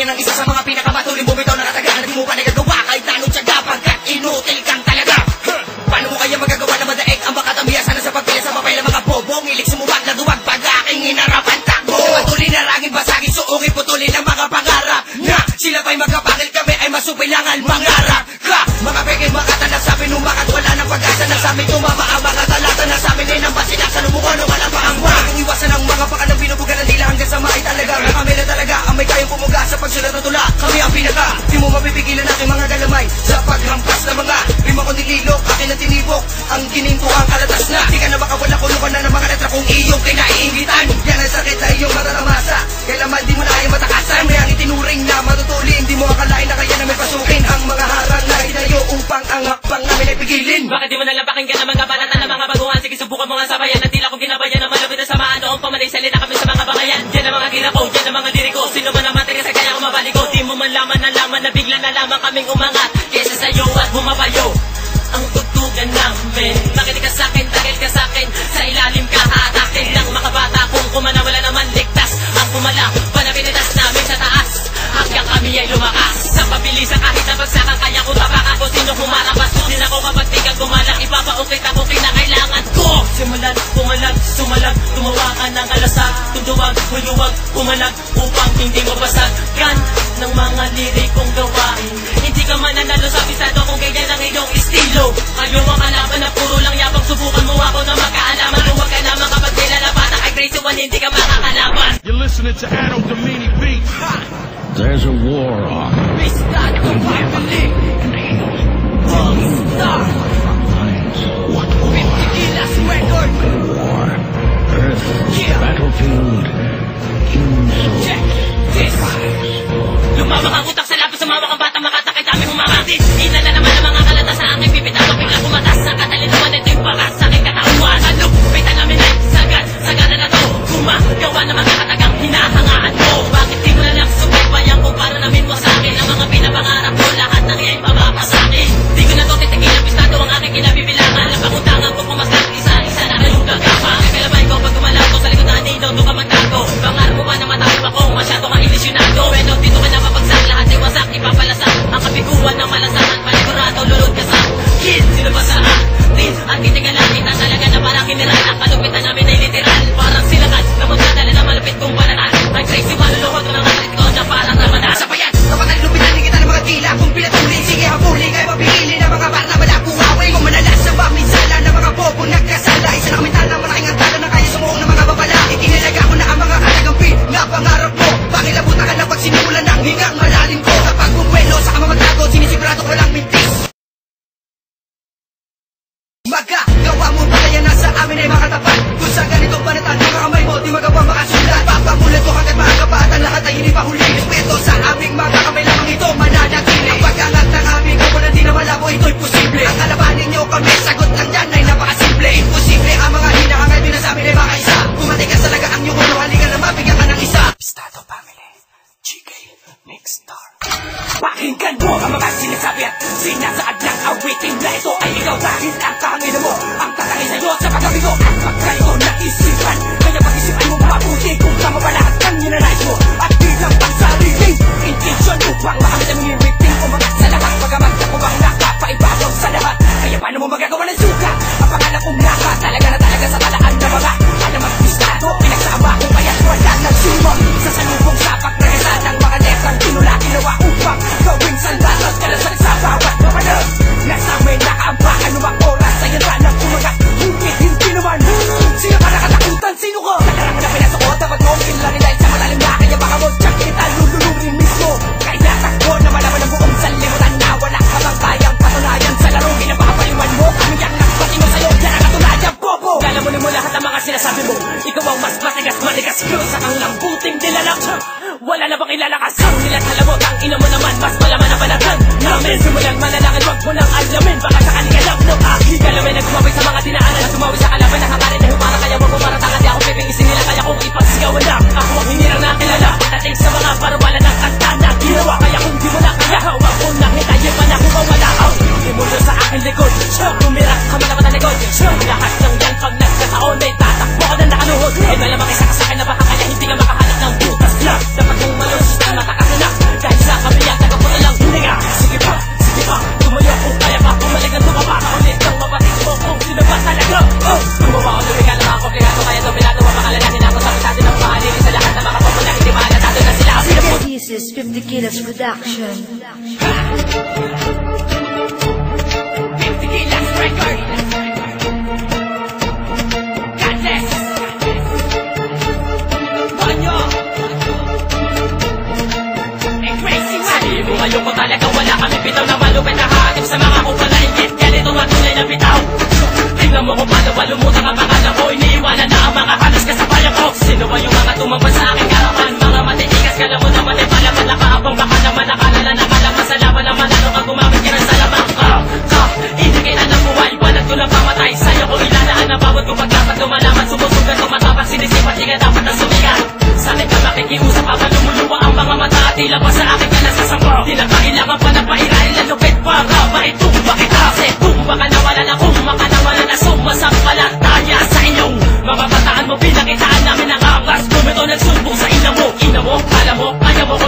yan ang isa sa mga pinakamatuling bumitaw na kataga na di mo pa nagagawa kahit na anong tiyaga pagkat inutil kang talaga. Paano mo kaya magagawa na madaig ang makatamiya sana sa pagpila sa papel ng mga bobong ilik sumuwag na duwag pag aking inarapan takbo. Patuloy na rangin basagin suungin putulin ang mga pangarap na sila pa'y magkapangil kami ay masupilangan mangarap ka. Mga peke makatanak sa amin umakat wala ng pag-asa na sa amin tumama ang mga talata na sa amin ay nang basinak sa lumukan o walang paangwa. Kung iwasan ang mga pakanang binubugan ng dila hanggang sa maay talaga na kami na talaga ang may kayang pumuga sa pagsulat ng tula. Kami ang pinaka di mo mapipigilan aking mga galamay sa paghampas na mga lima kong nililok akin ang tinibok ang gininto ang kalatas na di ka na makawala kulungan na ng mga letra kung iyong kinaiingitan. Yan ang sakit na iyong matatamasa kailaman di mo na kayang matakasan may ang itinuring na matutulin di mo akalain na kaya na may pasukin ang mga harang na inayo upang ang hakbang namin ay pigilin. Bakit di mo nalang pakinggan ang mga banatan ng mga baguhan sige subukan mo nga sabayan na tila kong ginabayan ng malapit na samaan noong pamanay salita kami sa mga bangayan. Yan ang mga ginako yan ang mga liriko sino man ang materyas ay kaya kumabalik ko di mo man laman na bigla na lamang kaming umangat kesa sa'yo at bumabayo ang tugtugan namin. Makinig ka sa'kin, dahil ka sa'kin sa ilalim ka hatakin ng makabata kung kumana wala naman ligtas ang pumala panapinitas namin sa taas hanggang kami ay lumakas sa pabilisan kahit na bagsakan kaya kung tabaka ko sino humarabas din ako kapag di ka gumalang ipapaukit ako kinakailangan ko simulan, pumalag, sumalag tumawa ka ng alasag tunduwag, huluwag, pumalag upang hindi mabasagan ng mga lirikong gawain hindi ka mananalo sa pisado kung ganyan ang iyong estilo kayo ang kalaban na puro lang yabang subukan mo ako na magkaalaman huwag ka naman kapag nilalabatan kay Gracie 1 hindi ka makakalaban. You're listening to Adam Domini Beats. There's a war on. It's not the family. All-Star. What war? 50 kilas record. War. Earth. Yeah. Battlefield. Human soul. Check this. Lives. Lumawak ang utak sa lapis, sumawak ang batang makasakit dami humamatis. Ina na naman ang mga kalata sa aking pipita ko bigla kumatas sa katalinawan ito yung paras sa aking katawan. Ano? Pitan namin ay sagad na to. Gumagawa ng mga katagang hinahangaan mo. Bakit di mo na lang subaybayan kung para namin mo sa akin ang mga pinapangarap ko lahat ng iya'y mapapasakin. Di ko na to titigil ang pistado ang aking kinabibilangan. Ang pangutangan ko pumasal isa-isa na kayong gagapa. Kakalabay ko pag gumalaw ko sa likod na anino doon ka magtago. Pangarap mo ba na matayo ako masyado kang ilisyonado. Pero dito ka na mapagsak lahat ay wasak ipapalasak ang kabiguan ng malasahan panigurado lulod ka sa kid. Sino ba sa atin? Ang kitingalan kita talaga na parang general. Ang kalupitan namin ay literal parang silakan na magdadala na malapit kong banatan. Ang crazy malulukot ko ng atlet ko na parang ramadan. Sabayan! Kapag lupitan kita ng mga tila kung pinatuloy sige habuli kayo mapigilin ng mga barna wala kong away kung manalas sa mamisala ng mga bobo nagkasala isa na kamitan ng malaking antala na kaya sumuong ng mga babala itinalaga ko na ang mga kalagang pinapangarap mo pakilabutan ka na pag sinimulan ng hingang malalim ko kapag bumuelo sa kamamagtago sinisigurado ko lang mintis magagawa mo ba kaya nasa amin ay makatapat kung sa ganitong panatan mga kamay mo di magawa makasulat papamulat ko hanggat makakapatan lahat ay hindi pahuli respeto sa aming mga kamay lamang ito mananatili ang pag-angat ng aming kupunan di na malabo ito'y posible ang kalabanin nyo kami sagot lang yan ay napakasimple imposible ang mga hinahangad nyo na sa amin ay makaisa kumatigas talaga ang iyong ulo halika na mabigyan ka ng isa Pistado Family GK Next Star pakinggan mo ang mga sinasabi at sinasaad ng awitin na ito ay ikaw dahil ang kahangin mo ang tatangin sa'yo sa pagkabigo at pagkayo na isipan kaya pag-isipan mo mabuti kung tama pa lahat ng ninanais mo at bilang pangsariling intensyon upang makamit ang iyong waiting o mga sa lahat pagkamagda ko bang nakapaibabaw sa lahat kaya paano mo magagawa ng suka ang pangalan kong naka talaga na talaga sa talaan na mga alam ang pistado pinagsama kung kaya't wala ng sumang sa salubong sa pagregalan ng mga letrang tinula ginawa upang gawing sandalos kalasalik sa bawat mamanag nasa may nakaambak anumang oras sa yan ng umagat ngunit hindi naman sino ka nakatakutan sino ka nakarang na pinasukot ang mag-mobile lang dahil sa malalim na kaya baka mo dyan kita lululurin mismo kaya takbo na malaman ang buong sanlimutan na wala ka bang kayang patunayan sa laro pinapakapaliwan mo kami ang nakapati mo sa'yo yan ang katulayan bobo lalamunin mo lahat ang mga sinasabi mo ikaw ang mas matigas pero sa kang lambuting nilalang wala na bang ilalakas ang nilat halabot ang ina mo naman mas malaman ang balatan namin simulan manalangin wag mo nang alamin baka sakali ka lang ng aking galamin na gumaway sa mga dinaanan at sumawi sa kalaban na hakarin na humara kaya wag mo maratangan di ako pipingisin nila kaya kung ipagsigawan lang ako ang hinirang nakilala dating sa mga parawala ng kanta na ginawa kaya kung di mo na kaya hawak ko na hitayin pa na kumawala ang imulo sa aking likod tumira ka malaman na likod lahat ng yan pag nagkataon may tatakbo ka na nakaluhod ay malamang isa ka sa akin na baka kaya hindi ka makahanap ng butas na dapat mong malus na matakas na Production. 50 kilos record. Godless. Banyo. Eh, crazy man. Sabihin mo ngayon ko talaga wala kami bitaw na malupit na hatip sa mga kupalaingit. Ganito nga tunay na bitaw. Tingnan mo kung paano walumutan ang pangalan ko. Iniiwanan na ang mga halos kasabayan ko. Sino ba yung mga tumambad sa aking karapan? Mga matitigas ka lang mo naman ay pala malakaabang. Baka naman nakalala na kalaman sa laban naman ano ka gumamit ka ng salamang hindi kita ng buhay, balat ko lang pamatay. Sa'yo ko ilalaan ang bawat kong pagdapat lumalaman. Sumusugat ko matapang sinisipat, di ka dapat na sumigat. Sa'kin ka makikiusap habang lumuluwa ang mga mata. At ilabas sa akin ka na sasangko. Di na kailangan pa ng pairahin lalupit para maitumba kita. Kasi tumba ka na wala na kumma ka na wala na sumasampalataya sa inyong mga bataan mo. Pinakitaan namin ang angas. Bumito nagsumbong sa ina mo. Ina mo, kala mo, kaya mo ko